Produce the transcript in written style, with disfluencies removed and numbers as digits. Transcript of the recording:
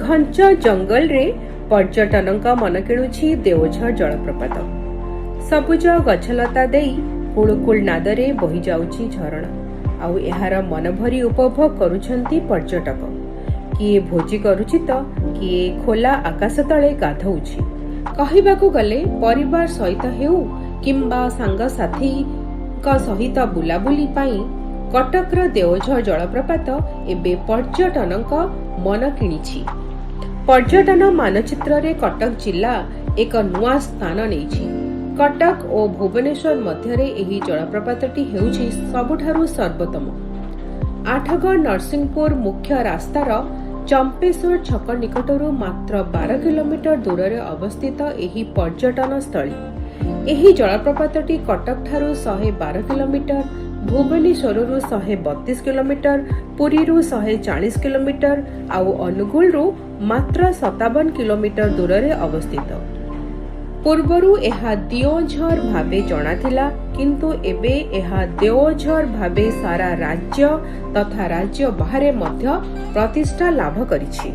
घंच जंगल रे पर्यटनक मन किणुछि देवझर जलप्रपात। सबुज गछलता देई कुळकुळ नादरे बही जाउछि झरणा। आउ एहार मन भरी उपभोग करुछंती पर्यटक। किए भोजी करुछि त किए खोला आकाश तले गाधौछि। कहिबाकू गले परिवार सहित हेउ किंबा सांग साथी का सहित बुलाबुली पाई कटकर देवझर जलप्रपात एबे पर्यटनक मन किणिछि। पर्यटन मानचित्र रे कटक जिला एक नुआ स्थान नेछि। कटक और भुवनेश्वर मध्य एही जलप्रपातटी हेउछि सबुठारु सर्वोत्तम। आठगड़ नरसिंहपुर मुख्य रास्तार चंपेश्वर छक निकटरू मात्र 12 किलोमीटर दूर रे अवस्थित एही पर्यटन स्थली। एही जलप्रपातटी कटक ठारू 112 किलोमीटर, भुवनेश्वररू 132 किलोमीटर, पुरीरू 140 किलोमीटर आउ अनुगुलरू मात्र 57 किलोमीटर दूर रे अवस्थित। पूर्वरू एहा देवझर भावे जणाथिला, किंतु एबे एहा देवझर भावे सारा राज्य तथा राज्य बाहरे मध्य प्रतिष्ठा लाभ करिछि।